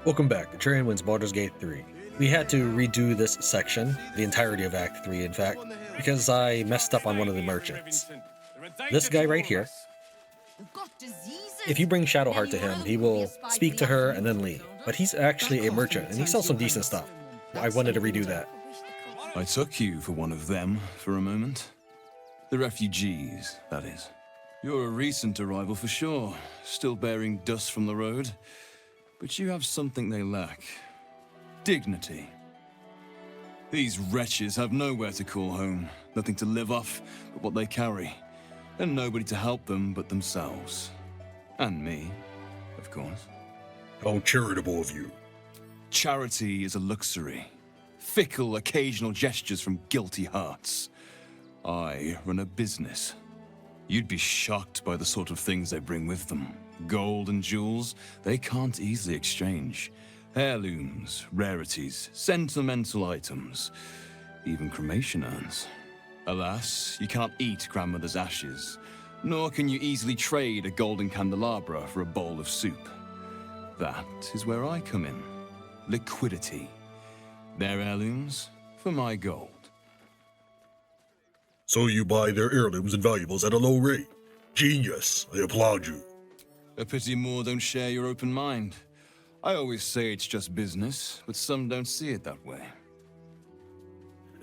Welcome back to Tran wins Baldur's Gate 3. We had to redo this section, the entirety of Act 3 in fact, because I messed up on one of the merchants. This guy right here, if you bring Shadowheart to him, he will speak to her and then leave. But he's actually a merchant, and he sells some decent stuff. I wanted to redo that. I took you for one of them for a moment. The refugees, that is. You're a recent arrival for sure, still bearing dust from the road. But you have something they lack. Dignity. These wretches have nowhere to call home, nothing to live off but what they carry, and nobody to help them but themselves. And me, of course. How charitable of you. Charity is a luxury. Fickle, occasional gestures from guilty hearts. I run a business. You'd be shocked by the sort of things they bring with them. Gold and jewels, they can't easily exchange. Heirlooms, rarities, sentimental items, even cremation urns. Alas, you can't eat grandmother's ashes, nor can you easily trade a golden candelabra for a bowl of soup. That is where I come in. Liquidity. Their heirlooms for my gold. So you buy their heirlooms and valuables at a low rate. Genius. I applaud you. A pity more don't share your open mind. I always say it's just business, but some don't see it that way.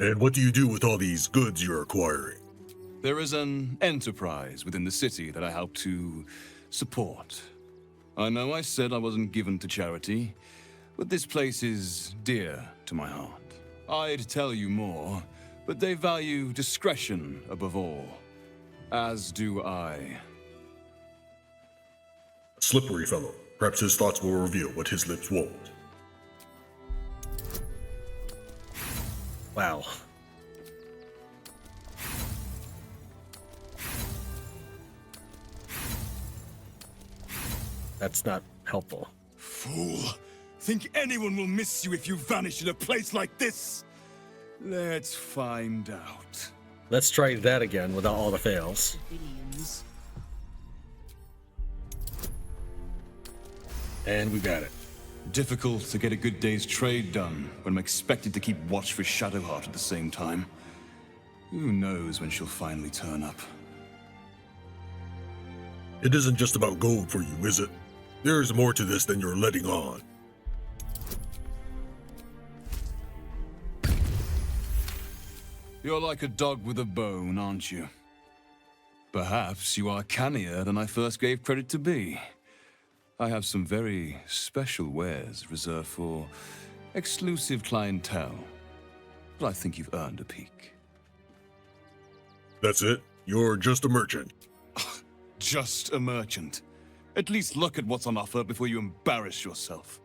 And what do you do with all these goods you're acquiring? There is an enterprise within the city that I help to support. I know I said I wasn't given to charity, but this place is dear to my heart. I'd tell you more, but they value discretion above all. As do I. Slippery fellow. Perhaps his thoughts will reveal what his lips won't. Wow. That's not helpful. Fool! Think anyone will miss you if you vanish in a place like this? Let's find out. Let's try that again without all the fails. And we got it. Difficult to get a good day's trade done when I'm expected to keep watch for Shadowheart at the same time. Who knows when she'll finally turn up? It isn't just about gold for you, is it? There's more to this than you're letting on. You're like a dog with a bone, aren't you? Perhaps you are cannier than I first gave credit to be. I have some very special wares reserved for exclusive clientele, but I think you've earned a peek. That's it? You're just a merchant. Just a merchant. At least look at what's on offer before you embarrass yourself.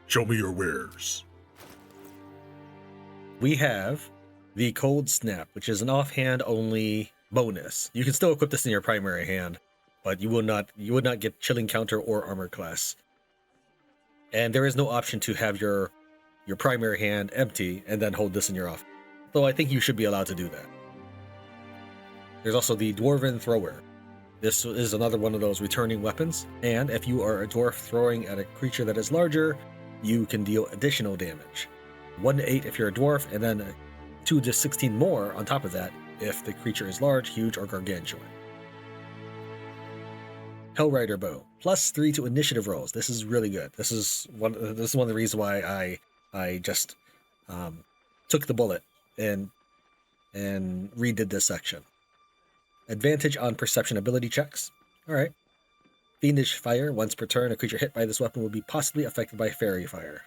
Show me your wares. We have the Cold Snap, which is an offhand only bonus. You can still equip this in your primary hand, but you would not get Chilling Counter or Armor Class. And there is no option to have your primary hand empty and then hold this in your off. Though I think you should be allowed to do that. There's also the Dwarven Thrower. This is another one of those returning weapons, and if you are a dwarf throwing at a creature that is larger, you can deal additional damage. 1 to 8 if you're a dwarf, and then 2 to 16 more on top of that if the creature is large, huge, or gargantuan. Hellrider Bow, +3 to initiative rolls. This is really good. This is one of the reasons why I just took the bullet and redid this section. Advantage on perception ability checks. Alright. Fiendish Fire. Once per turn, a creature hit by this weapon will be possibly affected by fairy fire.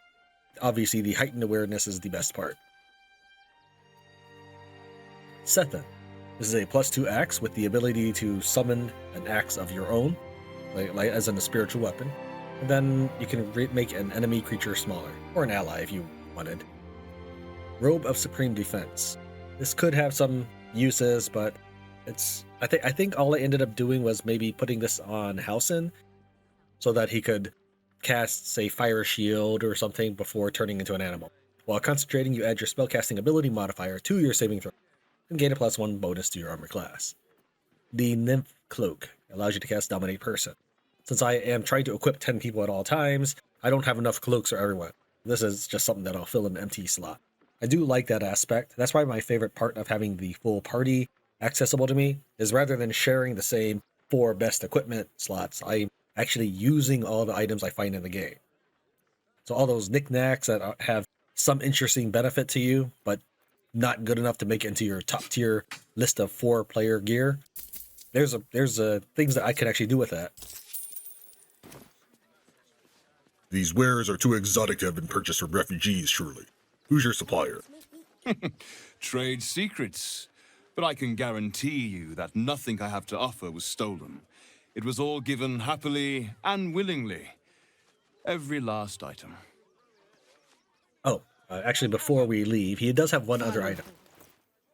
Obviously, the heightened awareness is the best part. Setha. This is a +2 axe with the ability to summon an axe of your own, like as in a spiritual weapon. And then you can make an enemy creature smaller, or an ally if you wanted. Robe of Supreme Defense. This could have some uses, but I think all I ended up doing was maybe putting this on Halsin so that he could cast, say, Fire Shield or something before turning into an animal. While concentrating, you add your spellcasting ability modifier to your saving throw and gain a +1 bonus to your armor class. The Nymph Cloak allows you to cast Dominate Person. since I am trying to equip 10 people at all times, I don't have enough cloaks for everyone. This is just something that I'll fill in an empty slot. I do like that aspect. That's probably my favorite part of having the full party accessible to me, is rather than sharing the same 4 best equipment slots, I'm actually using all the items I find in the game. So all those knickknacks that have some interesting benefit to you, but not good enough to make it into your top tier list of 4-player gear, there's things that I can actually do with that. These wares are too exotic to have been purchased from refugees, surely. Who's your supplier? Trade secrets. But I can guarantee you that nothing I have to offer was stolen. It was all given happily and willingly. Every last item. Oh, actually, before we leave, he does have one other item.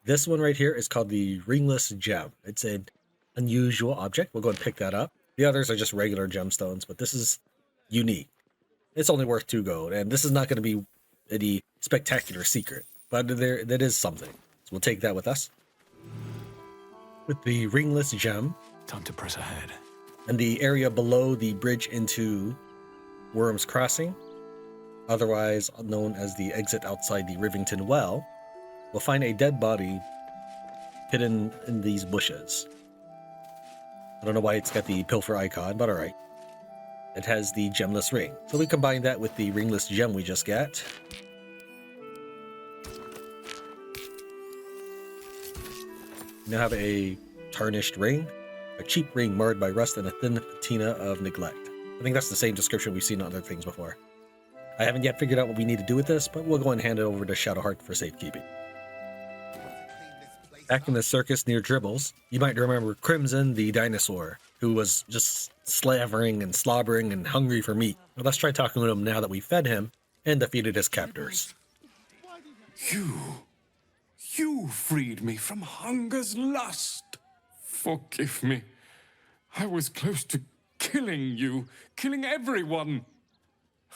This one right here is called the Ringless Gem. It's an unusual object. We'll go and pick that up. The others are just regular gemstones, but this is unique. It's only worth 2 gold, and this is not going to be any spectacular secret, but that is something. So we'll take that with us. With the Ringless Gem. Time to press ahead. And the area below the bridge into Wyrm's Crossing, otherwise known as the exit outside the Rivington Well, we'll find a dead body hidden in these bushes. I don't know why it's got the pilfer icon, but alright. It has the Gemless Ring. So we combine that with the Ringless Gem we just got. We now have a tarnished ring, a cheap ring marred by rust, and a thin patina of neglect. I think that's the same description we've seen on other things before. I haven't yet figured out what we need to do with this, but we'll go and hand it over to Shadowheart for safekeeping. Back in the circus near Dribbles, you might remember Crimson the dinosaur, who was just slavering and slobbering and hungry for meat. Well, let's try talking to him now that we fed him and defeated his captors. You freed me from hunger's lust. Forgive me. I was close to killing you, killing everyone.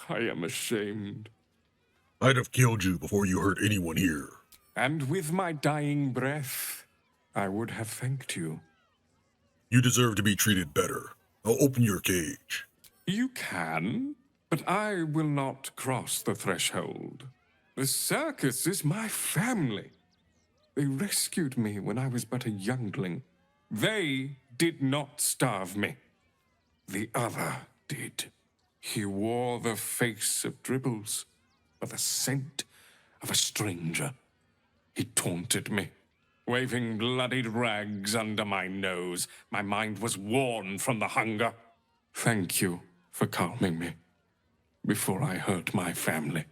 I am ashamed. I'd have killed you before you hurt anyone here. And with my dying breath, I would have thanked you. You deserve to be treated better. I'll open your cage. You can, but I will not cross the threshold. The circus is my family. They rescued me when I was but a youngling. They did not starve me. The other did. He wore the face of Dribbles, or the scent of a stranger. He taunted me, waving bloodied rags under my nose. My mind was worn from the hunger. Thank you for calming me before I hurt my family.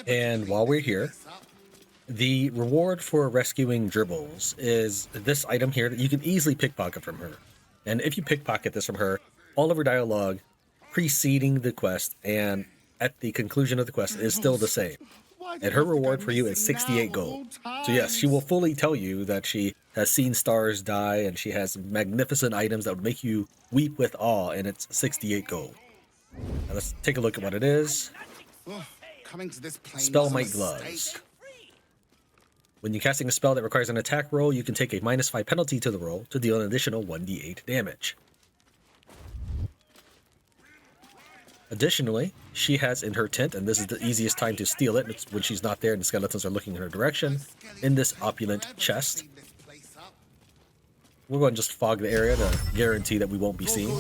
And while we're here, the reward for rescuing Dribbles is this item here that you can easily pickpocket from her. And if you pickpocket this from her, all of her dialogue preceding the quest and at the conclusion of the quest is still the same. And her reward for you is 68 gold. So yes, she will fully tell you that she has seen stars die and she has magnificent items that would make you weep with awe, and it's 68 gold. Now let's take a look at what it is. Spell Might Gloves. When you're casting a spell that requires an attack roll, you can take a -5 penalty to the roll to deal an additional 1d8 damage. Additionally, she has in her tent, and this is the easiest time to steal it, it's when she's not there and the skeletons are looking in her direction, in this opulent chest. We'll go ahead and just fog the area to guarantee that we won't be seen.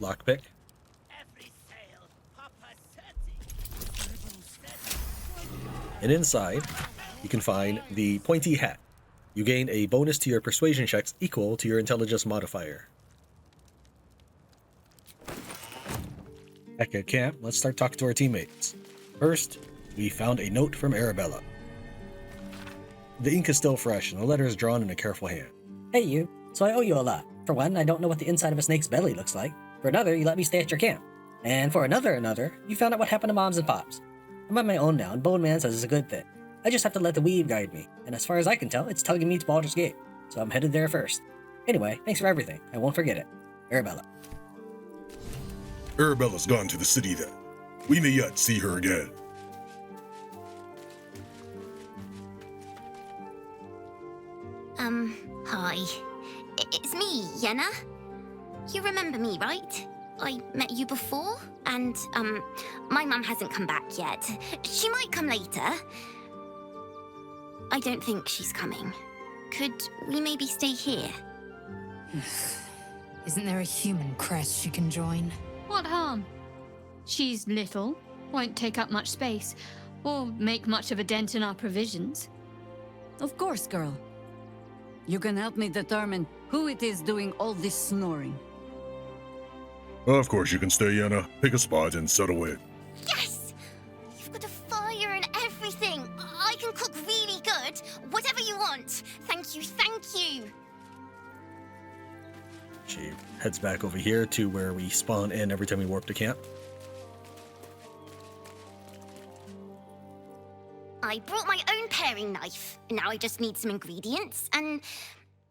Lockpick. And inside, you can find the pointy hat. You gain a bonus to your persuasion checks equal to your intelligence modifier. Back at camp, let's start talking to our teammates. First, we found a note from Arabella. The ink is still fresh, and the letter is drawn in a careful hand. Hey you, so I owe you a lot. For one, I don't know what the inside of a snake's belly looks like. For another, you let me stay at your camp. And for another, you found out what happened to Moms and Pops. I'm on my own now, and Bone Man says it's a good thing. I just have to let the weave guide me, and as far as I can tell, it's tugging me to Baldur's Gate, so I'm headed there first. Anyway, thanks for everything. I won't forget it. Arabella. Arabella's gone to the city then. We may yet see her again. Hi. It's me, me, Yenna. You remember me, right? I met you before, and, my mum hasn't come back yet. She might come later. I don't think she's coming. Could we maybe stay here? Isn't there a human crest she can join? What harm? She's little, won't take up much space, or make much of a dent in our provisions. Of course, girl. You can help me determine who it is doing all this snoring. Of course you can stay, Yenna. Pick a spot and settle in. Yes! You've got a fire and everything. I can cook really good. Whatever you want. Thank you, thank you. She heads back over here to where we spawn in every time we warp to camp. I brought my own paring knife. Now I just need some ingredients, and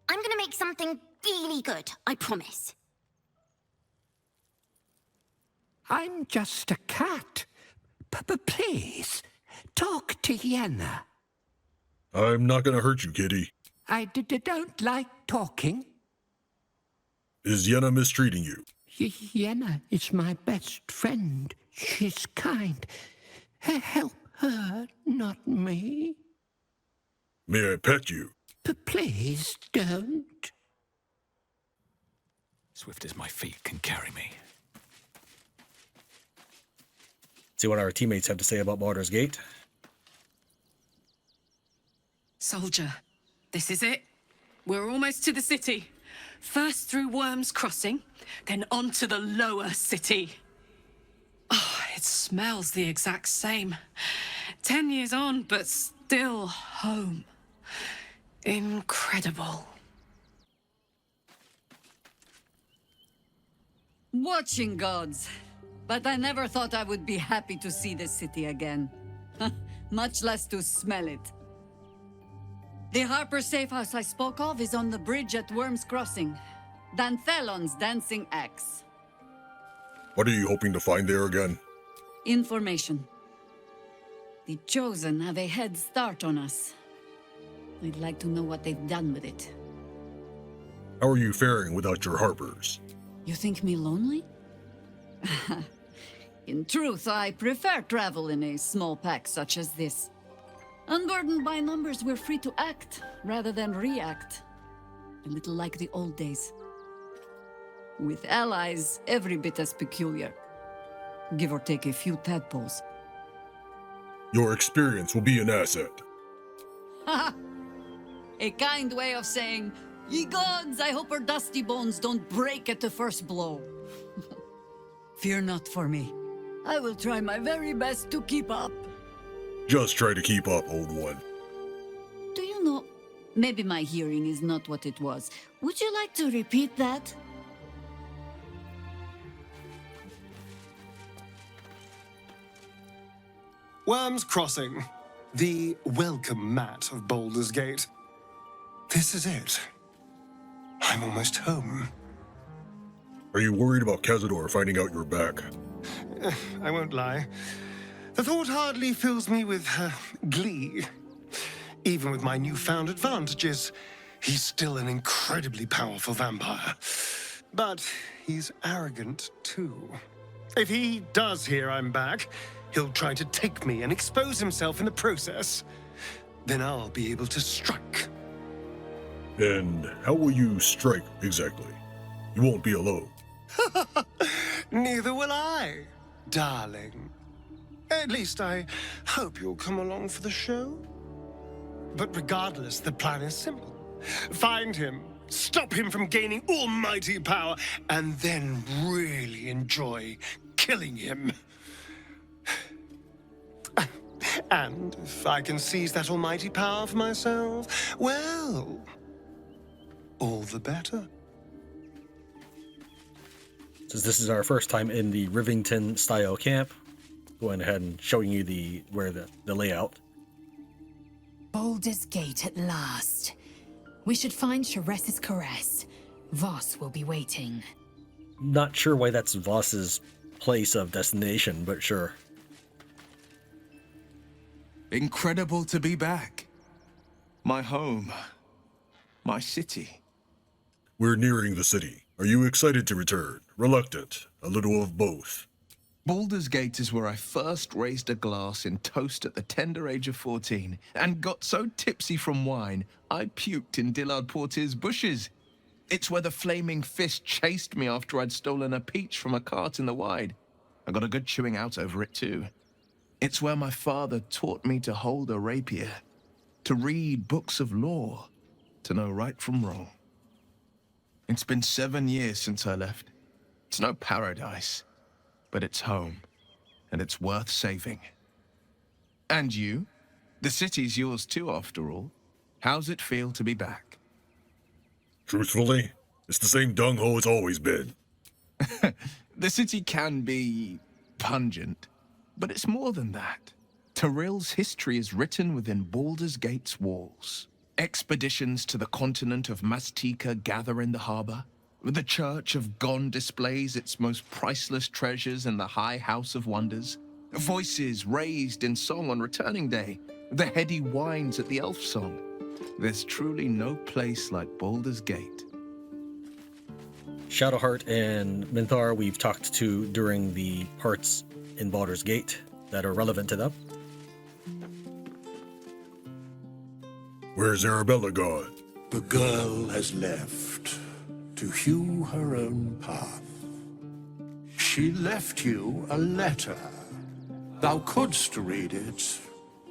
I'm gonna make something really good, I promise. I'm just a cat. Please, talk to Yenna. I'm not gonna hurt you, kitty. I don't like talking. Is Yenna mistreating you? Yenna is my best friend. She's kind. Help her, not me. May I pet you? Please don't. Swift as my feet can carry me. See what our teammates have to say about Baldur's Gate. Soldier, this is it. We're almost to the city. First through Wyrm's Crossing, then on to the lower city. Oh, it smells the exact same. 10 years on, but still home. Incredible. Watching gods. But I never thought I would be happy to see the city again. Much less to smell it. The Harper safe house I spoke of is on the bridge at Wyrm's Crossing. Danthelon's dancing axe. What are you hoping to find there again? Information. The Chosen have a head start on us. I'd like to know what they've done with it. How are you faring without your Harpers? You think me lonely? In truth, I prefer travel in a small pack such as this. Unburdened by numbers, we're free to act rather than react. A little like the old days. With allies, every bit as peculiar. Give or take a few tadpoles. Your experience will be an asset. Ha! A kind way of saying, ye gods, I hope our dusty bones don't break at the first blow. Fear not for me. I will try my very best to keep up. Just try to keep up, old one. Do you know, maybe my hearing is not what it was. Would you like to repeat that? Wyrm's Crossing, the welcome mat of Baldur's Gate. This is it. I'm almost home. Are you worried about Cazador finding out you're back? I won't lie. The thought hardly fills me with glee. Even with my newfound advantages, he's still an incredibly powerful vampire. But he's arrogant, too. If he does hear I'm back, he'll try to take me and expose himself in the process. Then I'll be able to strike. And how will you strike, exactly? You won't be alone. Neither will I, darling. At least I hope you'll come along for the show. But regardless, the plan is simple. Find him, stop him from gaining almighty power, and then really enjoy killing him. And if I can seize that almighty power for myself, well, all the better. Since this is our first time in the Rivington style camp, going ahead and showing you the layout. Baldur's Gate at last. We should find Sharess's caress. Voss will be waiting. Not sure why that's Voss's place of destination, but sure. Incredible to be back. My home. My city. We're nearing the city. Are you excited to return? Reluctant? A little of both? Baldur's Gate is where I first raised a glass in toast at the tender age of 14 and got so tipsy from wine, I puked in Dillard Portier's bushes. It's where the flaming fist chased me after I'd stolen a peach from a cart in the Wide. I got a good chewing out over it too. It's where my father taught me to hold a rapier, to read books of law, to know right from wrong. It's been 7 years since I left. It's no paradise, but it's home, and it's worth saving. And you? The city's yours too, after all. How's it feel to be back? Truthfully, it's the same dung-hole it's always been. The city can be pungent, but it's more than that. Tyrill's history is written within Baldur's Gate's walls. Expeditions to the continent of Mastika gather in the harbor. The Church of Gon displays its most priceless treasures in the High House of Wonders. Voices raised in song on Returning Day. The heady whines at the Elf Song. There's truly no place like Baldur's Gate. Shadowheart and Minthar we've talked to during the parts in Baldur's Gate that are relevant to them. Where's Arabella gone? The girl has left to hew her own path. She left you a letter. Thou couldst read it,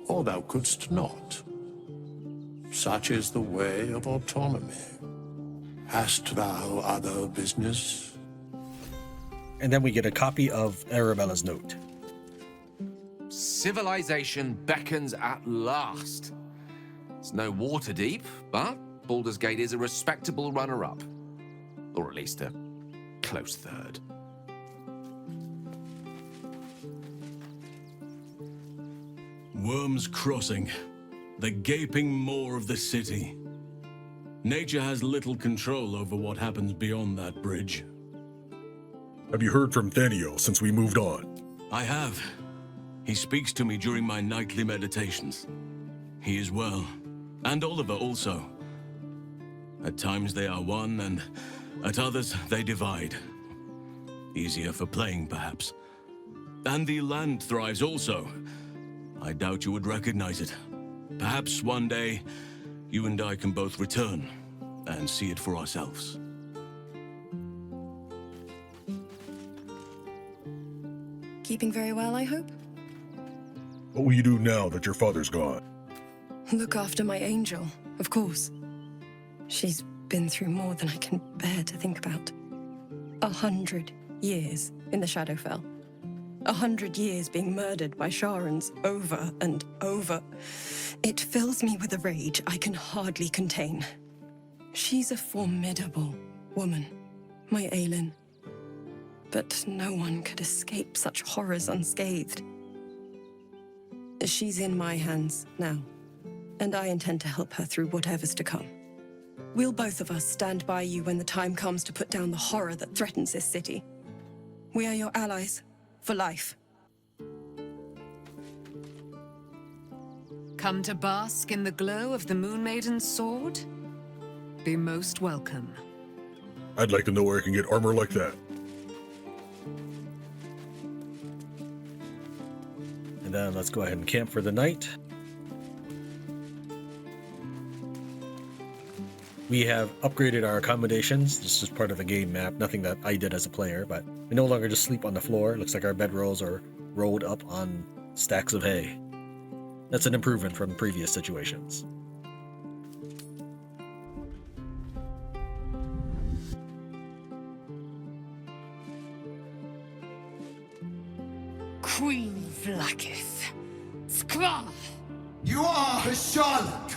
or thou couldst not. Such is the way of autonomy. Hast thou other business? And then we get a copy of Arabella's note. Civilization beckons at last. It's no Waterdeep, but Baldur's Gate is a respectable runner-up. Or at least a close third. Wyrm's Crossing, the gaping maw of the city. Nature has little control over what happens beyond that bridge. Have you heard from Thaniel since we moved on? I have. He speaks to me during my nightly meditations. He is well, and Oliver also. At times they are one, and at others they divide. Easier for playing, perhaps. And the land thrives also. I doubt you would recognize it. Perhaps one day, you and I can both return and see it for ourselves. Keeping very well, I hope? What will you do now that your father's gone? Look after my angel, of course. She's been through more than I can bear to think about. 100 years in the Shadowfell. 100 years being murdered by Sharans over and over. It fills me with a rage I can hardly contain. She's a formidable woman, my Aelin. But no one could escape such horrors unscathed. She's in my hands now, and I intend to help her through whatever's to come. We'll both of us stand by you when the time comes to put down the horror that threatens this city. We are your allies, for life. Come to bask in the glow of the Moon Maiden's sword? Be most welcome. I'd like to know where I can get armor like that. And then let's go ahead and camp for the night. We have upgraded our accommodations. This is part of the game map, nothing that I did as a player, but we no longer just sleep on the floor. It looks like our bedrolls are rolled up on stacks of hay. That's an improvement from previous situations. Queen Vlaakith. Skra! You are a Charlotte,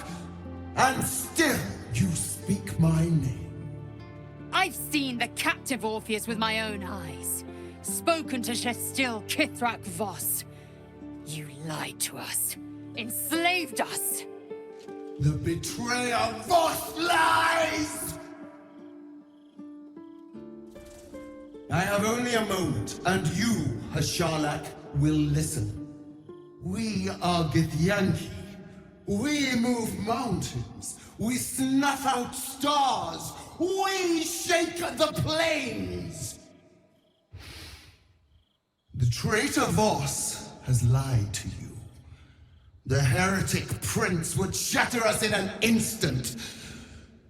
and still you speak my name. I've seen the captive Orpheus with my own eyes. Spoken to Shestil Kithrak Voss. You lied to us. Enslaved us. The betrayer Voss lies! I have only a moment, and you, Hashalak, will listen. We are Githyanki. We move mountains. We snuff out stars. We shake the plains! The traitor Voss has lied to you. The heretic prince would shatter us in an instant.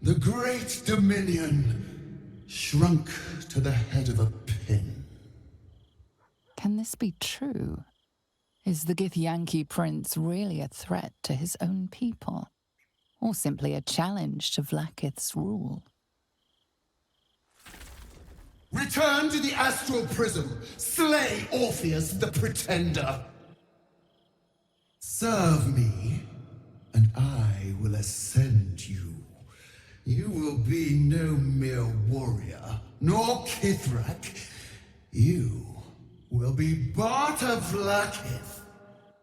The great dominion shrunk to the head of a pin. Can this be true? Is the Githyanki prince really a threat to his own people? Or simply a challenge to Vlaakith's rule? Return to the Astral Prism. Slay Orpheus the Pretender. Serve me, and I will ascend you. You will be no mere warrior, nor Kithrak. You will be Barta Vlaakith,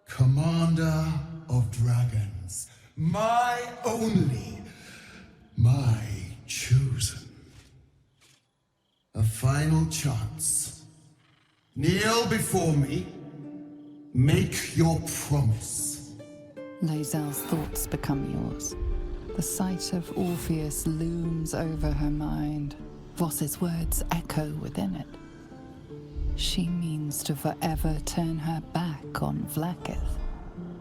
commander of dragons. My only, my chosen. A final chance. Kneel before me. Make your promise. Lae'zel's thoughts become yours. The sight of Orpheus looms over her mind. Voss's words echo within it. She means to forever turn her back on Vlaakith.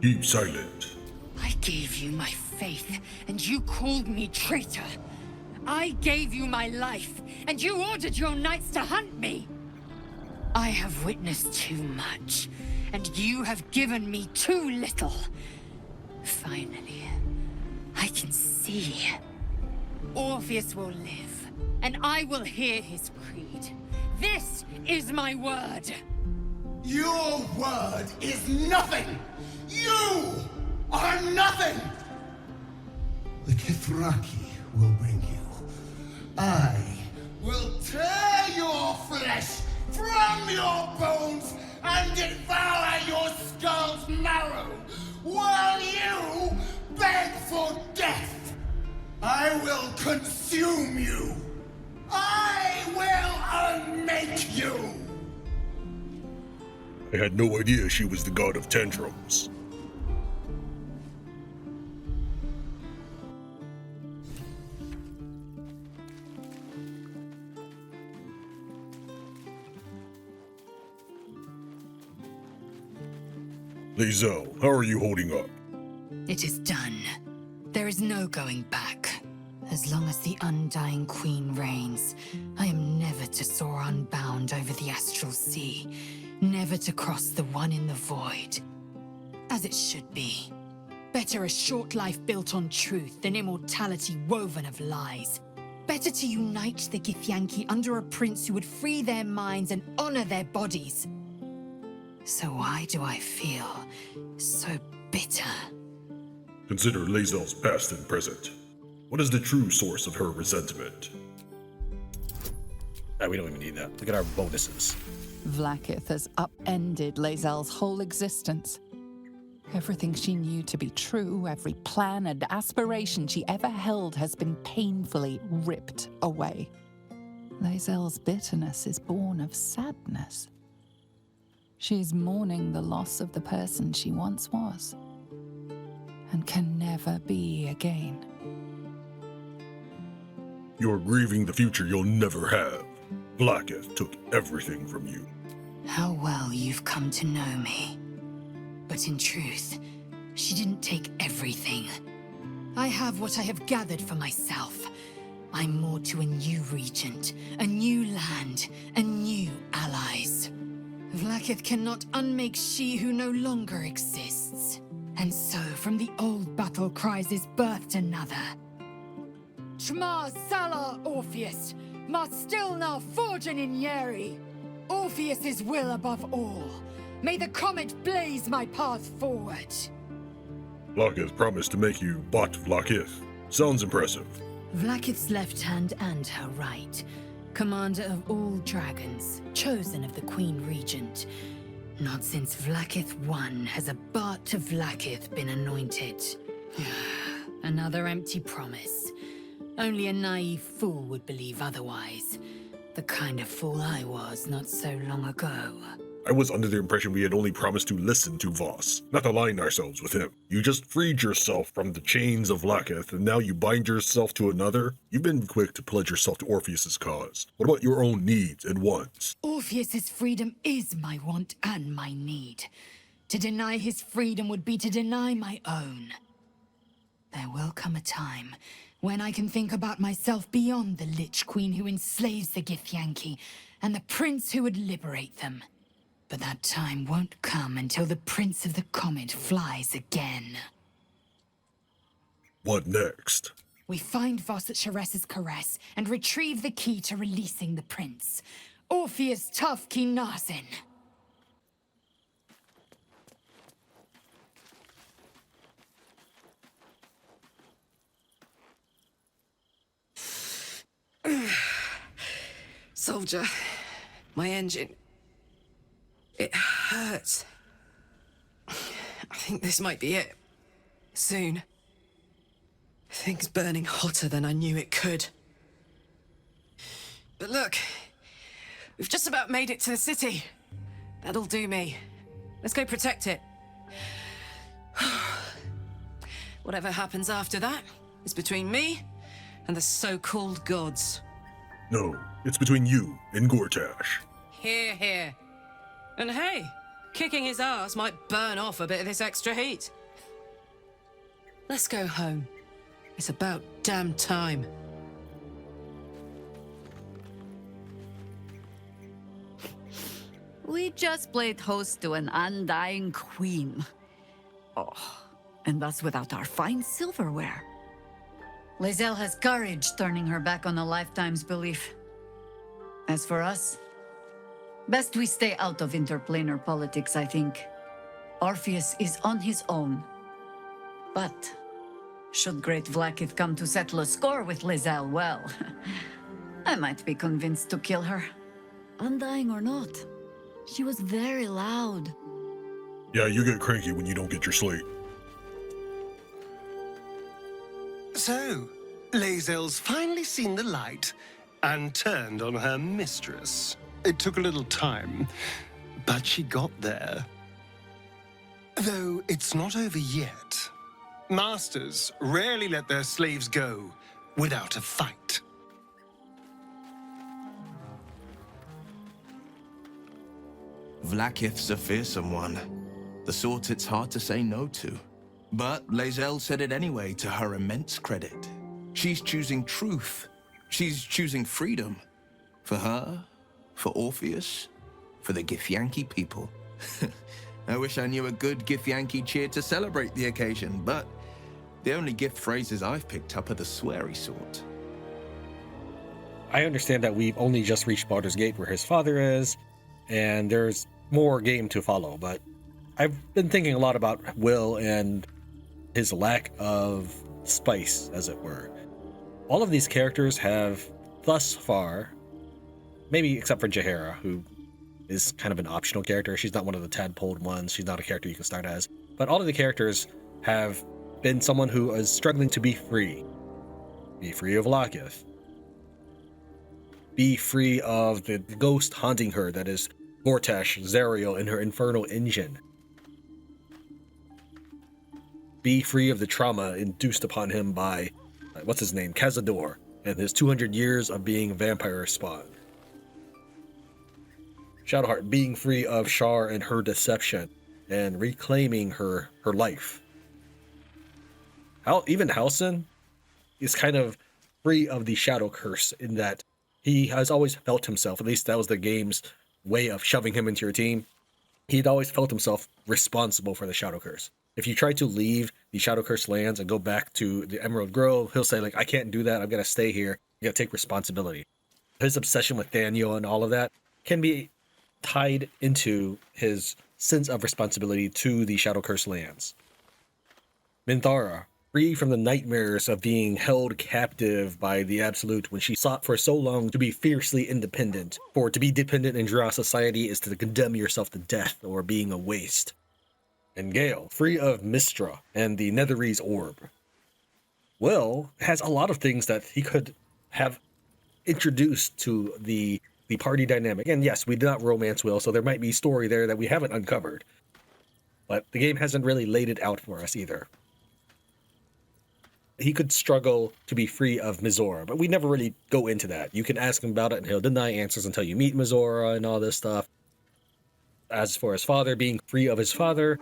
Keep silent. I gave you my faith, and you called me traitor. I gave you my life, and you ordered your knights to hunt me. I have witnessed too much, and you have given me too little. Finally, I can see. Orpheus will live, and I will hear his creed. This is my word. Your word is nothing! You are nothing! The Kithraki will bring you. I will tear your flesh from your bones and devour your skull's marrow while you beg for death. I will consume you. I will unmake you. I had no idea she was the god of tantrums. Lae'zel, how are you holding up? It is done. There is no going back. As long as the Undying Queen reigns, I am never to soar unbound over the Astral Sea, never to cross the one in the void. As it should be. Better a short life built on truth than immortality woven of lies. Better to unite the Githyanki under a prince who would free their minds and honor their bodies. So why do I feel so bitter? Consider Lae'zel's past and present. What is the true source of her resentment? We don't even need that. Look at our bonuses. Vlaakith has upended Lae'zel's whole existence. Everything she knew to be true, every plan and aspiration she ever held has been painfully ripped away. Lae'zel's bitterness is born of sadness. She is mourning the loss of the person she once was, and can never be again. You're grieving the future you'll never have. Vlaakith took everything from you. How well you've come to know me. But in truth, she didn't take everything. I have what I have gathered for myself. I'm more to a new regent, a new land, and new allies. Vlaakith cannot unmake she who no longer exists. And so from the old battle cries is birthed another. Shma Salah Orpheus, Ma Stilna Forgin in Yeri. Orpheus's will above all. May the comet blaze my path forward. Vlaakith promised to make you Bot Vlaakith. Sounds impressive. Vlaakith's left hand and her right. Commander of all dragons, chosen of the Queen Regent. Not since Vlaakith I has a Bart to Vlaakith been anointed. Another empty promise. Only a naive fool would believe otherwise. The kind of fool I was not so long ago. I was under the impression we had only promised to listen to Voss, not align ourselves with him. You just freed yourself from the chains of Vlaakith, and now you bind yourself to another? You've been quick to pledge yourself to Orpheus's cause. What about your own needs and wants? Orpheus's freedom is my want and my need. To deny his freedom would be to deny my own. There will come a time when I can think about myself beyond the Lich Queen who enslaves the Githyanki and the prince who would liberate them. But that time won't come until the Prince of the Comet flies again. What next? We find Voss at Sharess's caress and retrieve the key to releasing the prince. Orpheus Tough Kinazin. Soldier, my engine. It hurts. I think this might be it. Soon. Things burning hotter than I knew it could. But look, we've just about made it to the city. That'll do me. Let's go protect it. Whatever happens after that is between me and the so-called gods. No, it's between you and Gortash. Hear, hear. And hey, kicking his ass might burn off a bit of this extra heat. Let's go home. It's about damn time. We just played host to an Undying Queen. Oh, and that's without our fine silverware. Lae'zel has courage turning her back on a lifetime's belief. As for us, best we stay out of interplanar politics, I think. Orpheus is on his own. But should great Vlaakith come to settle a score with Lae'zel, well, I might be convinced to kill her. Undying or not, she was very loud. Yeah, you get cranky when you don't get your slate. So, Lae'zel's finally seen the light and turned on her mistress. It took a little time, but she got there. Though it's not over yet. Masters rarely let their slaves go without a fight. Vlaakith's a fearsome one. The sort it's hard to say no to. But Lae'zel said it anyway, to her immense credit. She's choosing truth. She's choosing freedom. For her, for Orpheus, for the Githyanki people. I wish I knew a good Githyanki cheer to celebrate the occasion, but the only gift phrases I've picked up are the sweary sort. I understand that we've only just reached Baldur's Gate where his father is, and there's more game to follow, but I've been thinking a lot about Will and his lack of spice, as it were. All of these characters have, thus far, maybe except for Jaehaera, who is kind of an optional character. She's not one of the tadpoled ones. She's not a character you can start as. But all of the characters have been someone who is struggling to be free. Be free of Vlaakith. Be free of the ghost haunting her that is Gortash, Zariel, and her infernal engine. Be free of the trauma induced upon him by, what's his name, Cazador, and his 200 years of being a vampire spawn. Shadowheart being free of Shar and her deception, and reclaiming her life. Even Halsin is kind of free of the shadow curse in that he has always felt himself, at least that was the game's way of shoving him into your team, he'd always felt himself responsible for the shadow curse. If you try to leave the shadow curse lands and go back to the Emerald Grove, he'll say, like, I can't do that, I'm gonna stay here, you gotta take responsibility. His obsession with Daniel and all of that can be tied into his sense of responsibility to the shadow curse lands. Minthara, free from the nightmares of being held captive by the Absolute when she sought for so long to be fiercely independent. For to be dependent in Drow society is to condemn yourself to death or being a waste. And Gale, free of Mistra and the Netherese Orb. Will has a lot of things that he could have introduced to the the party dynamic. And yes, we did not romance Will, so there might be story there that we haven't uncovered. But the game hasn't really laid it out for us either. He could struggle to be free of Mizora, but we never really go into that. You can ask him about it, and he'll deny answers until you meet Mizora and all this stuff. As for his father, being free of his father,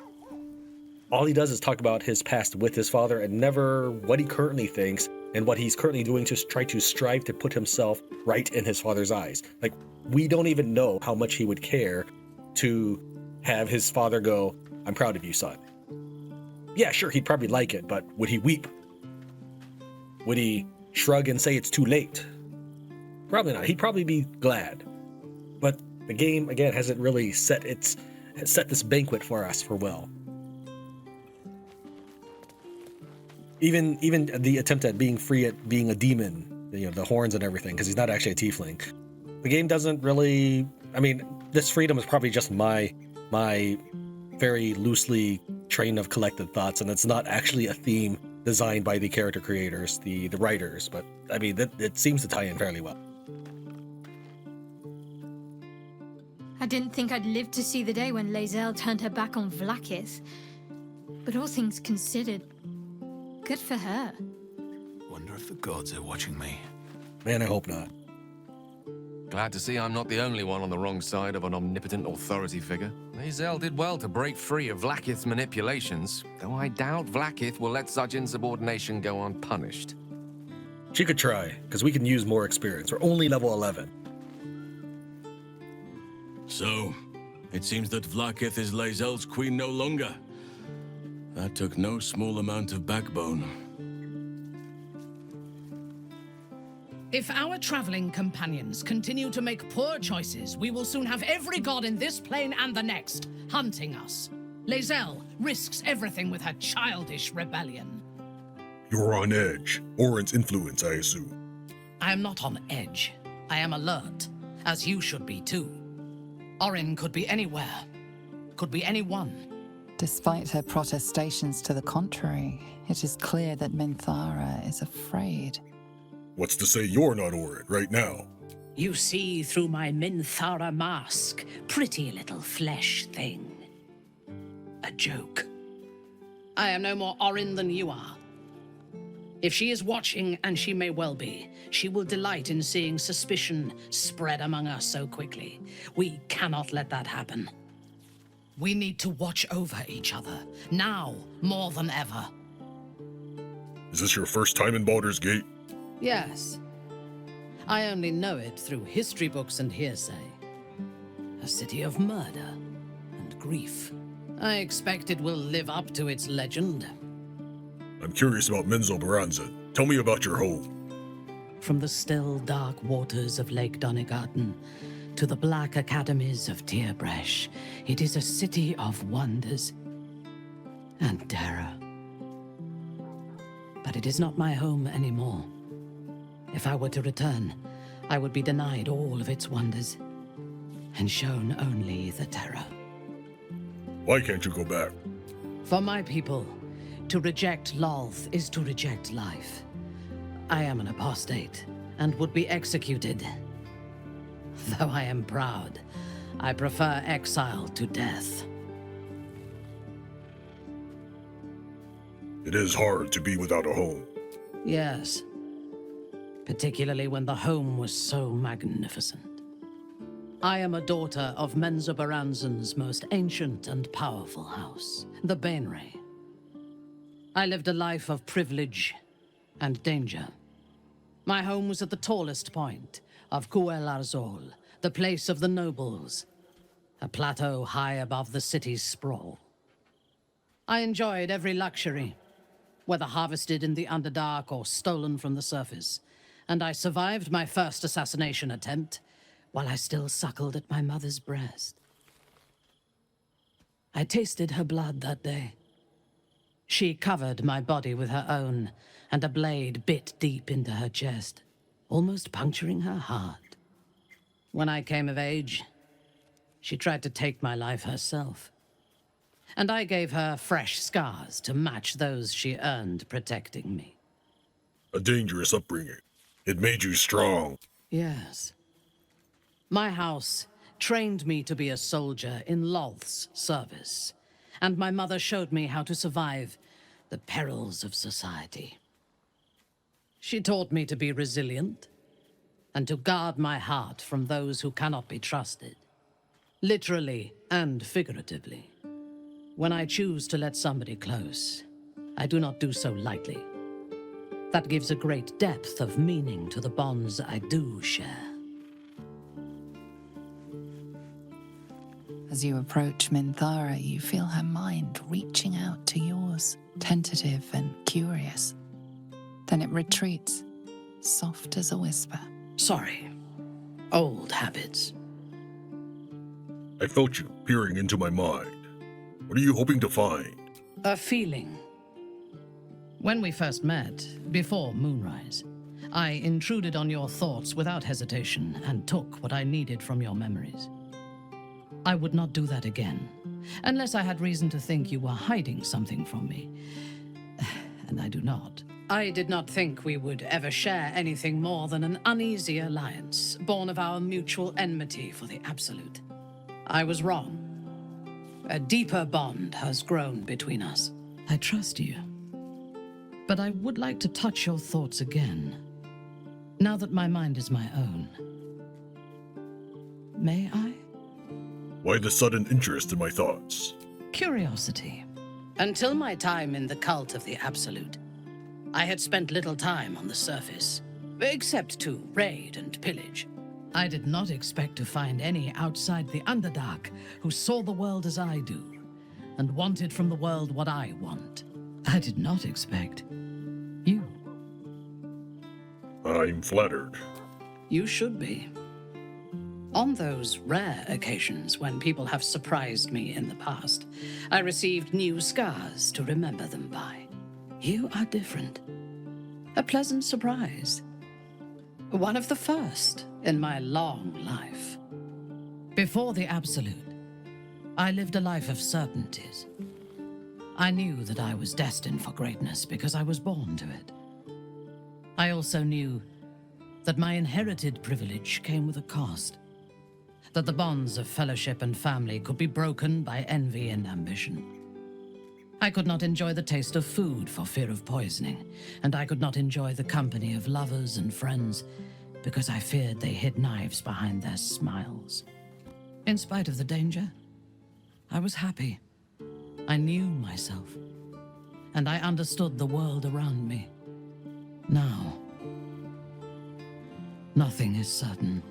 all he does is talk about his past with his father and never what he currently thinks and what he's currently doing to try to strive to put himself right in his father's eyes. Like, we don't even know how much he would care to have his father go, "I'm proud of you, son." Yeah, sure, he'd probably like it, but would he weep? Would he shrug and say it's too late? Probably not. He'd probably be glad. But the game, again, hasn't really set this banquet for us for Will. Even the attempt at being free at being a demon, you know, the horns and everything, because he's not actually a tiefling. The game doesn't really, I mean, this freedom is probably just my very loosely train of collected thoughts, and it's not actually a theme designed by the character creators, the writers, but I mean, it seems to tie in fairly well. I didn't think I'd live to see the day when Lae'zel turned her back on Vlaakith. But all things considered, good for her. Wonder if the gods are watching me. Man, I hope not. Glad to see I'm not the only one on the wrong side of an omnipotent authority figure. Lae'zel did well to break free of Vlaakith's manipulations, though I doubt Vlaakith will let such insubordination go unpunished. She could try, because we can use more experience. We're only level 11. So, it seems that Vlaakith is Lae'zel's queen no longer. That took no small amount of backbone. If our traveling companions continue to make poor choices, we will soon have every god in this plane and the next hunting us. Lae'zel risks everything with her childish rebellion. You're on edge. Orin's influence, I assume. I am not on edge. I am alert, as you should be too. Orin could be anywhere, could be anyone. Despite her protestations to the contrary, it is clear that Minthara is afraid. What's to say you're not Orin right now? You see through my Minthara mask, pretty little flesh thing. A joke. I am no more Orin than you are. If she is watching, and she may well be, she will delight in seeing suspicion spread among us so quickly. We cannot let that happen. We need to watch over each other, now more than ever. Is this your first time in Baldur's Gate? Yes. I only know it through history books and hearsay. A city of murder and grief. I expect it will live up to its legend. I'm curious about Menzel Baranzan. Tell me about your home. From the still, dark waters of Lake Donegarten to the black academies of Tierbresh, it is a city of wonders and terror. But it is not my home anymore. If I were to return, I would be denied all of its wonders and shown only the terror. Why can't you go back? For my people, to reject Lolth is to reject life. I am an apostate and would be executed. Though I am proud, I prefer exile to death. It is hard to be without a home. Yes. Particularly when the home was so magnificent. I am a daughter of Menzo Baranzan's most ancient and powerful house, the Bainray. I lived a life of privilege and danger. My home was at the tallest point of Guel Arzol, the place of the nobles, a plateau high above the city's sprawl. I enjoyed every luxury, whether harvested in the Underdark or stolen from the surface, and I survived my first assassination attempt while I still suckled at my mother's breast. I tasted her blood that day. She covered my body with her own, and a blade bit deep into her chest, almost puncturing her heart. When I came of age, she tried to take my life herself, and I gave her fresh scars to match those she earned protecting me. A dangerous upbringing. It made you strong. Yes. My house trained me to be a soldier in Lolth's service, and my mother showed me how to survive the perils of society. She taught me to be resilient and to guard my heart from those who cannot be trusted, literally and figuratively. When I choose to let somebody close, I do not do so lightly. That gives a great depth of meaning to the bonds I do share. As you approach Minthara, you feel her mind reaching out to yours, tentative and curious. Then it retreats, soft as a whisper. Sorry. Old habits. I felt you peering into my mind. What are you hoping to find? A feeling. When we first met, before moonrise, I intruded on your thoughts without hesitation and took what I needed from your memories. I would not do that again, unless I had reason to think you were hiding something from me. And I do not. I did not think we would ever share anything more than an uneasy alliance, born of our mutual enmity for the Absolute. I was wrong. A deeper bond has grown between us. I trust you. But I would like to touch your thoughts again, now that my mind is my own. May I? Why the sudden interest in my thoughts? Curiosity. Until my time in the cult of the Absolute, I had spent little time on the surface, except to raid and pillage. I did not expect to find any outside the Underdark who saw the world as I do, and wanted from the world what I want. I did not expect you. I'm flattered. You should be. On those rare occasions when people have surprised me in the past, I received new scars to remember them by. You are different. A pleasant surprise. One of the first in my long life. Before the Absolute, I lived a life of certainties. I knew that I was destined for greatness because I was born to it. I also knew that my inherited privilege came with a cost. That the bonds of fellowship and family could be broken by envy and ambition. I could not enjoy the taste of food for fear of poisoning, and I could not enjoy the company of lovers and friends because I feared they hid knives behind their smiles. In spite of the danger, I was happy. I knew myself, and I understood the world around me. Now, nothing is certain.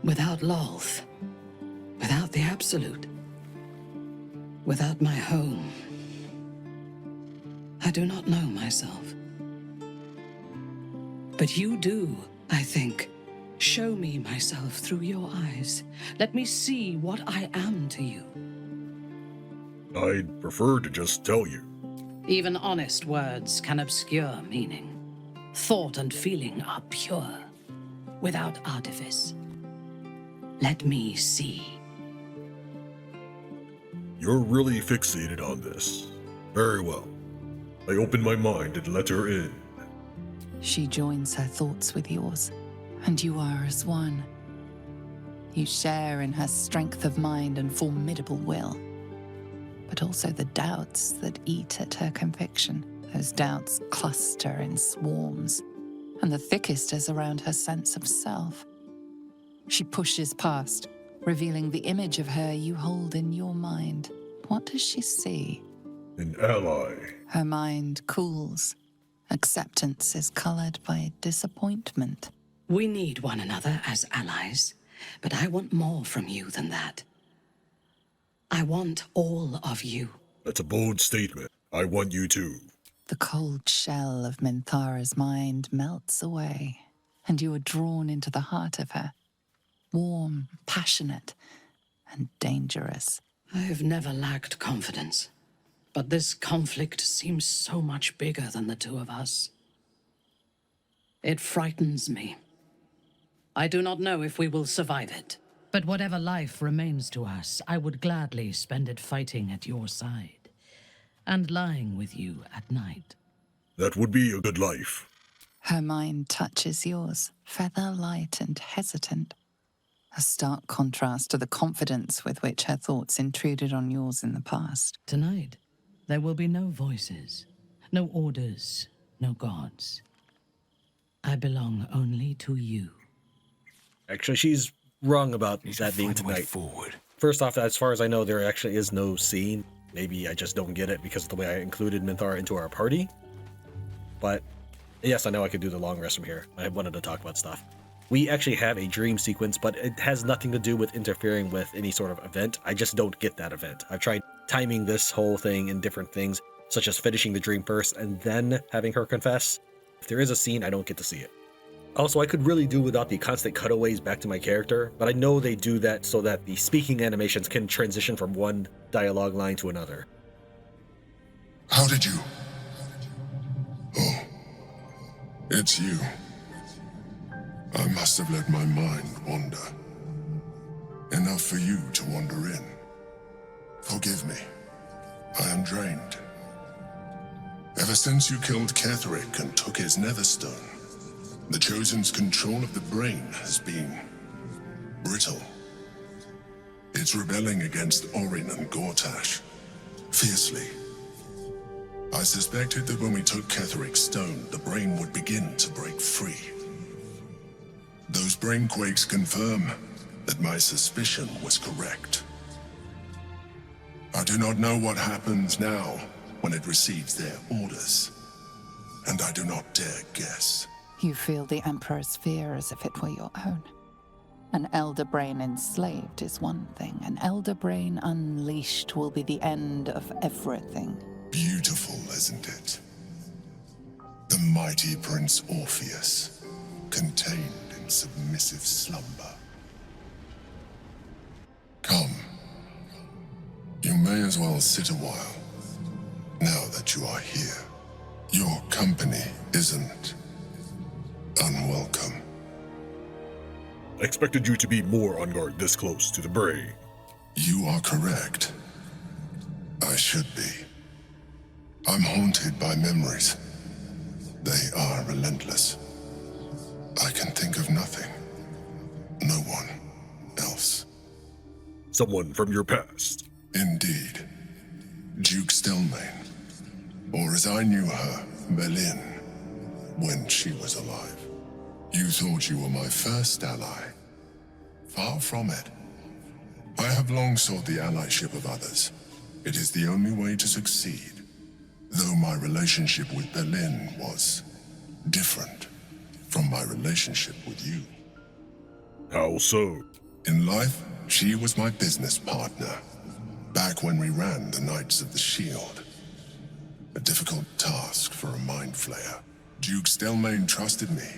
Without Lolth, without the Absolute, without my home, I do not know myself. But you do, I think. Show me myself through your eyes. Let me see what I am to you. I'd prefer to just tell you. Even honest words can obscure meaning. Thought and feeling are pure, without artifice. Let me see. You're really fixated on this. Very well. I open my mind and let her in. She joins her thoughts with yours, and you are as one. You share in her strength of mind and formidable will, but also the doubts that eat at her conviction. Those doubts cluster in swarms, and the thickest is around her sense of self. She pushes past, revealing the image of her you hold in your mind. What does she see? An ally. Her mind cools. Acceptance is colored by disappointment. We need one another as allies, but I want more from you than that. I want all of you. That's a bold statement. I want you too. The cold shell of Minthara's mind melts away, and you are drawn into the heart of her. Warm, passionate, and dangerous. I have never lacked confidence, but this conflict seems so much bigger than the two of us. It frightens me. I do not know if we will survive it, but whatever life remains to us, I would gladly spend it fighting at your side, and lying with you at night. That would be a good life. Her mind touches yours, feather light and hesitant. A stark contrast to the confidence with which her thoughts intruded on yours in the past. Tonight, there will be no voices, no orders, no gods. I belong only to you. Actually, she's wrong about that being tonight. First off, as far as I know, there actually is no scene. Maybe I just don't get it because of the way I included Minthara into our party. But yes, I know I could do the long rest from here. I wanted to talk about stuff. We actually have a dream sequence, but it has nothing to do with interfering with any sort of event. I just don't get that event. I've tried timing this whole thing in different things, such as finishing the dream first and then having her confess. If there is a scene, I don't get to see it. Also, I could really do without the constant cutaways back to my character, but I know they do that so that the speaking animations can transition from one dialogue line to another. How did you? Oh, it's you. I must have let my mind wander. Enough for you to wander in. Forgive me. I am drained. Ever since you killed Ketheric and took his Netherstone, the Chosen's control of the brain has been brittle. It's rebelling against Orin and Gortash, fiercely. I suspected that when we took Ketheric's stone, the brain would begin to break free. Those brain quakes confirm that my suspicion was correct. I do not know what happens now when it receives their orders, and I do not dare guess. You feel the Emperor's fear as if it were your own. An elder brain enslaved is one thing. An elder brain unleashed will be the end of everything. Beautiful, isn't it? The mighty Prince Orpheus, contained in submissive slumber. Come. You may as well sit a while, now that you are here. Your company isn't unwelcome. I expected you to be more on guard this close to the brain. You are correct. I should be. I'm haunted by memories. They are relentless. I can think of nothing. No one else. Someone from your past. Indeed. Duke Stelmane. Or as I knew her, Belin, when she was alive. You thought you were my first ally. Far from it. I have long sought the allyship of others. It is the only way to succeed. Though my relationship with Belin was different from my relationship with you. How so? In life, she was my business partner. Back when we ran the Knights of the Shield. A difficult task for a mind flayer. Duke Stelmane trusted me,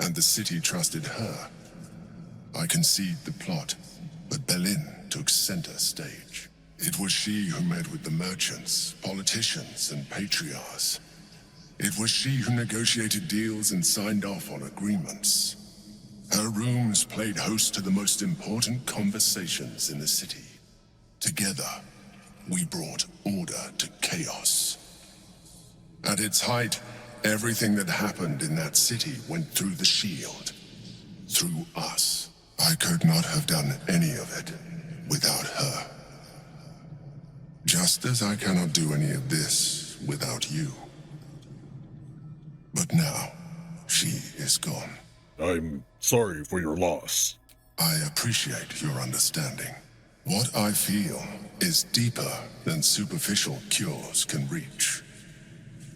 and the city trusted her. I conceived the plot, but Belin took center stage. It was she who met with the merchants, politicians, and patriarchs. It was she who negotiated deals and signed off on agreements. Her rooms played host to the most important conversations in the city. Together, we brought order to chaos. At its height, everything that happened in that city went through the shield. Through us. I could not have done any of it without her. Just as I cannot do any of this without you. But now, she is gone. I'm sorry for your loss. I appreciate your understanding. What I feel is deeper than superficial cures can reach.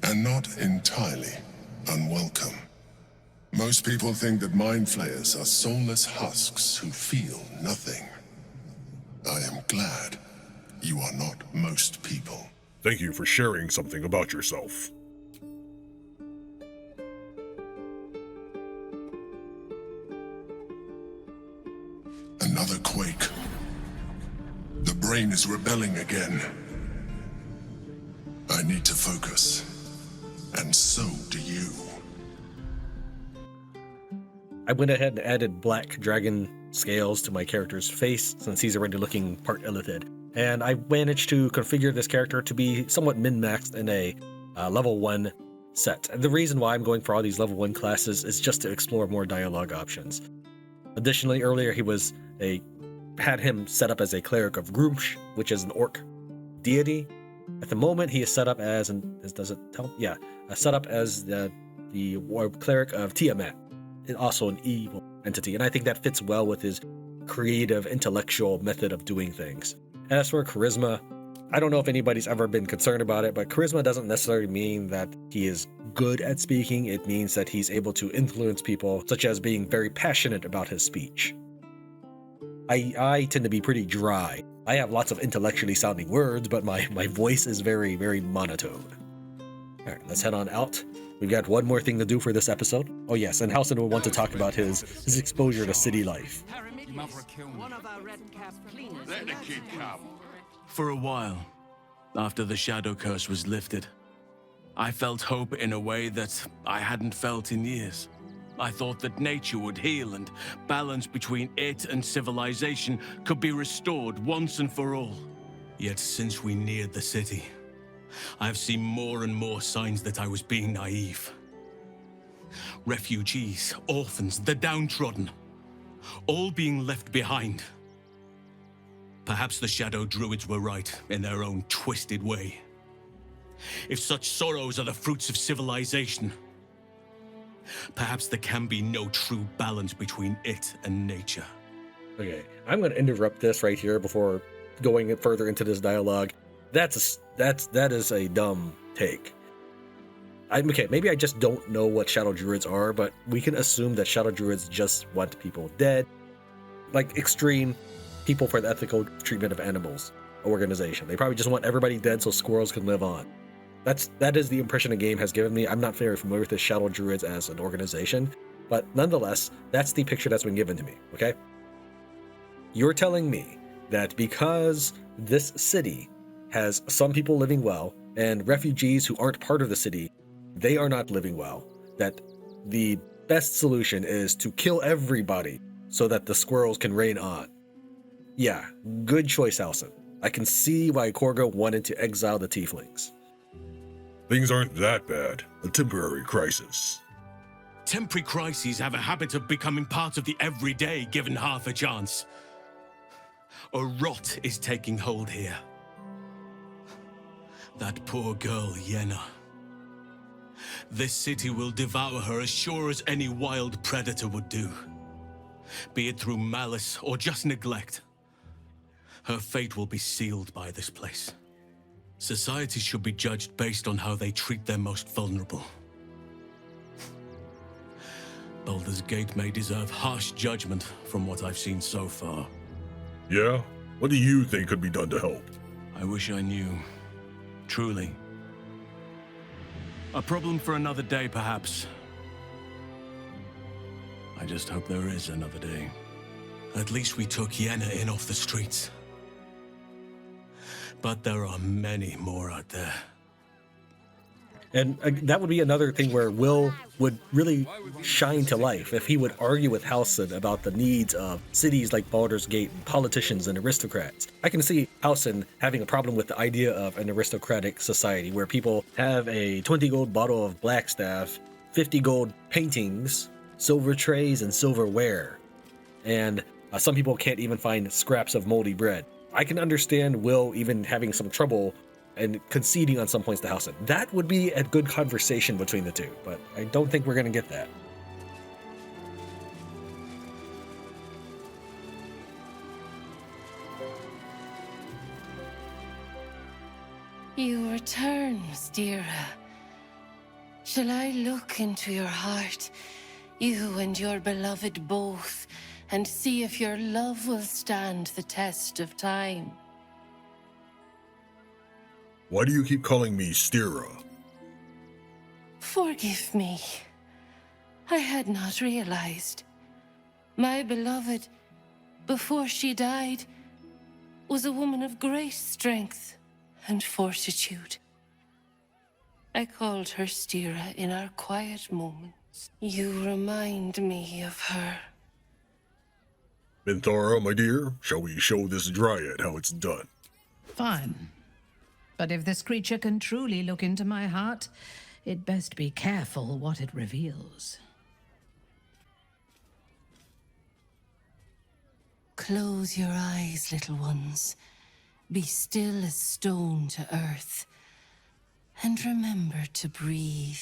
And not entirely unwelcome. Most people think that mind flayers are soulless husks who feel nothing. I am glad you are not most people. Thank you for sharing something about yourself. Another quake. The brain is rebelling again. I need to focus. And so do you. I went ahead and added black dragon scales to my character's face since he's already looking part illithid. And I managed to configure this character to be somewhat min-maxed in a level 1 set. And the reason why I'm going for all these level 1 classes is just to explore more dialogue options. Additionally, earlier he had him set up as a cleric of Grumsh, which is an orc deity. At the moment, he is set up as, does it tell? Yeah, set up as the cleric of Tiamat, also an evil entity, and I think that fits well with his creative, intellectual method of doing things. As for charisma, I don't know if anybody's ever been concerned about it, but charisma doesn't necessarily mean that he is good at speaking. It means that he's able to influence people, such as being very passionate about his speech. I tend to be pretty dry. I have lots of intellectually sounding words, but my voice is very, very monotone. All right, let's head on out. We've got one more thing to do for this episode. Oh yes, and Halsin will want to talk about his exposure to city life. Let the kid come. For a while, after the shadow curse was lifted, I felt hope in a way that I hadn't felt in years. I thought that nature would heal and balance between it and civilization could be restored once and for all. Yet since we neared the city, I've seen more and more signs that I was being naive. Refugees, orphans, the downtrodden, all being left behind. Perhaps the Shadow Druids were right in their own twisted way. If such sorrows are the fruits of civilization, perhaps there can be no true balance between it and nature. Okay, I'm going to interrupt this right here before going further into this dialogue. That is a dumb take. Okay, maybe I just don't know what Shadow Druids are, but we can assume that Shadow Druids just want people dead. Like extreme people for the ethical treatment of animals organization. They probably just want everybody dead so squirrels can live on. That is the impression the game has given me. I'm not very familiar with the Shadow Druids as an organization, but nonetheless, that's the picture that's been given to me, okay? You're telling me that because this city has some people living well and refugees who aren't part of the city, they are not living well, that the best solution is to kill everybody so that the squirrels can reign on. Yeah, good choice, Halsin. I can see why Korga wanted to exile the tieflings. Things aren't that bad. A temporary crisis. Temporary crises have a habit of becoming part of the everyday given half a chance. A rot is taking hold here. That poor girl, Yenna. This city will devour her as sure as any wild predator would do. Be it through malice or just neglect. Her fate will be sealed by this place. Society should be judged based on how they treat their most vulnerable. Baldur's Gate may deserve harsh judgment from what I've seen so far. Yeah? What do you think could be done to help? I wish I knew. Truly. A problem for another day, perhaps. I just hope there is another day. At least we took Yenna in off the streets. But there are many more out there. And that would be another thing where Will would really shine to life if he would argue with Halsin about the needs of cities like Baldur's Gate and politicians and aristocrats. I can see Halsin having a problem with the idea of an aristocratic society where people have a 20 gold bottle of Blackstaff, 50 gold paintings, silver trays, and silverware. And some people can't even find scraps of moldy bread. I can understand Will even having some trouble and conceding on some points to Halsin. That would be a good conversation between the two, but I don't think we're going to get that. You return, Stira. Shall I look into your heart, you and your beloved both, and see if your love will stand the test of time? Why do you keep calling me Stira? Forgive me. I had not realized. My beloved, before she died, was a woman of great strength and fortitude. I called her Stira in our quiet moments. You remind me of her. Minthara, my dear, shall we show this dryad how it's done? Fine. But if this creature can truly look into my heart, it best be careful what it reveals. Close your eyes, little ones. Be still as stone to earth. And remember to breathe.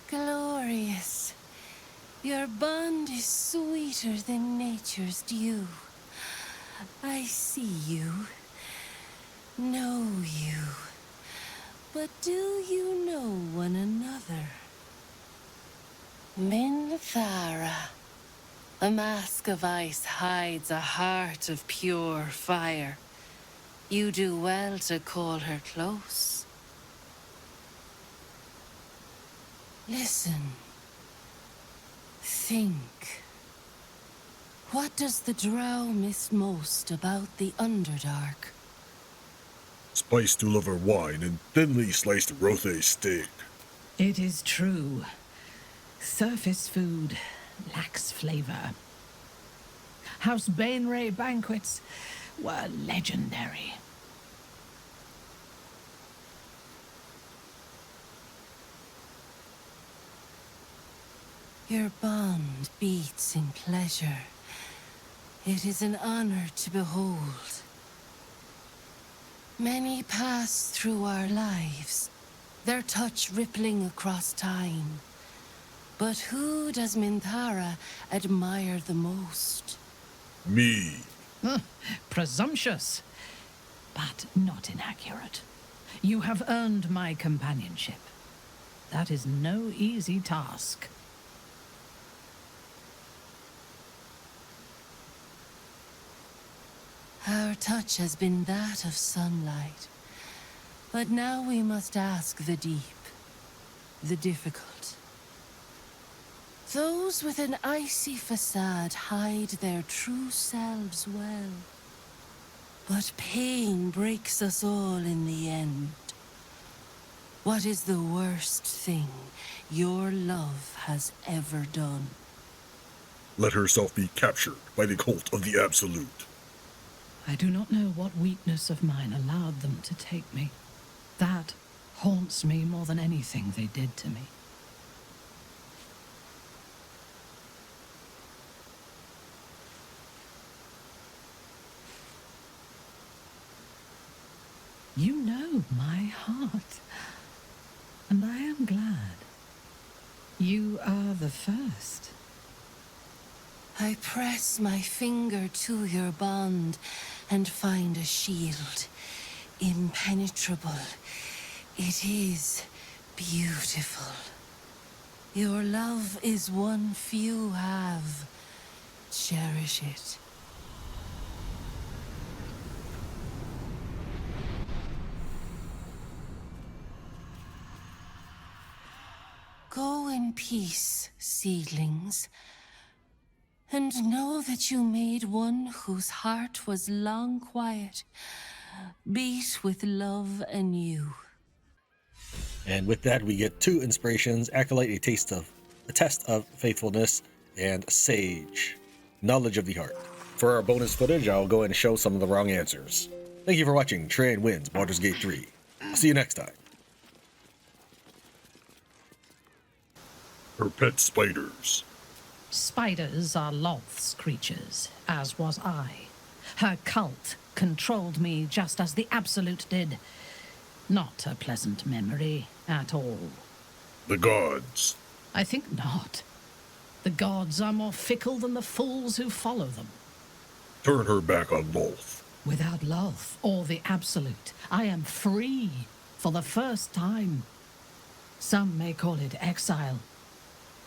Glorious. Your bond is sweeter than nature's dew. I see you, know you, but do you know one another? Minthara. A mask of ice hides a heart of pure fire. You do well to call her close. Listen. Think. What does the drow miss most about the Underdark? Spiced Dulliver wine and thinly sliced rothe steak. It is true. Surface food lacks flavor. House Bainray banquets were legendary. Your bond beats in pleasure. It is an honor to behold. Many pass through our lives, their touch rippling across time. But who does Minthara admire the most? Me. Presumptuous, but not inaccurate. You have earned my companionship. That is no easy task. Our touch has been that of sunlight. But now we must ask the deep, the difficult. Those with an icy facade hide their true selves well. But pain breaks us all in the end. What is the worst thing your love has ever done? Let herself be captured by the cult of the Absolute. I do not know what weakness of mine allowed them to take me. That haunts me more than anything they did to me. You know my heart, and I am glad. You are the first. I press my finger to your bond and find a shield. Impenetrable. It is beautiful. Your love is one few have. Cherish it. Go in peace, seedlings. And know that you made one whose heart was long quiet, beat with love anew. And with that, we get 2 inspirations: Acolyte, a test of faithfulness, and Sage, knowledge of the heart. For our bonus footage, I'll go and show some of the wrong answers. Thank you for watching Tran Wins Baldur's Gate 3. I'll see you next time. Her pet spiders. Spiders are Loth's creatures, as was I. Her cult controlled me just as the Absolute did. Not a pleasant memory at all. The gods. I think not. The gods are more fickle than the fools who follow them. Turn her back on Loth. Without Loth or the Absolute, I am free for the first time. Some may call it exile.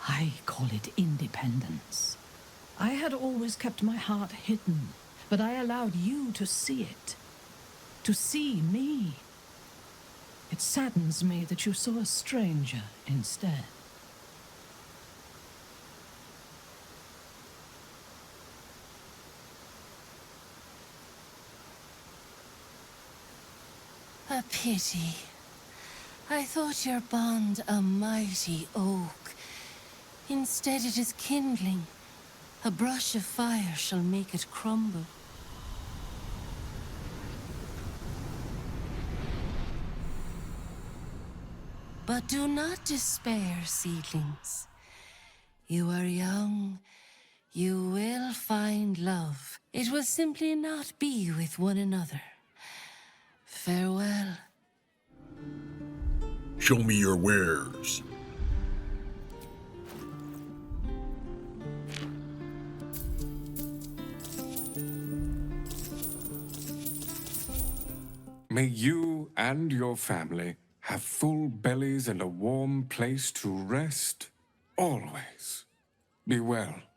I call it independence. I had always kept my heart hidden, but I allowed you to see it. To see me. It saddens me that you saw a stranger instead. A pity. I thought your bond a mighty oak. Instead it is kindling. A brush of fire shall make it crumble. But do not despair, seedlings. You are young. You will find love. It will simply not be with one another. Farewell. Show me your wares. May you and your family have full bellies and a warm place to rest. Always. Be well.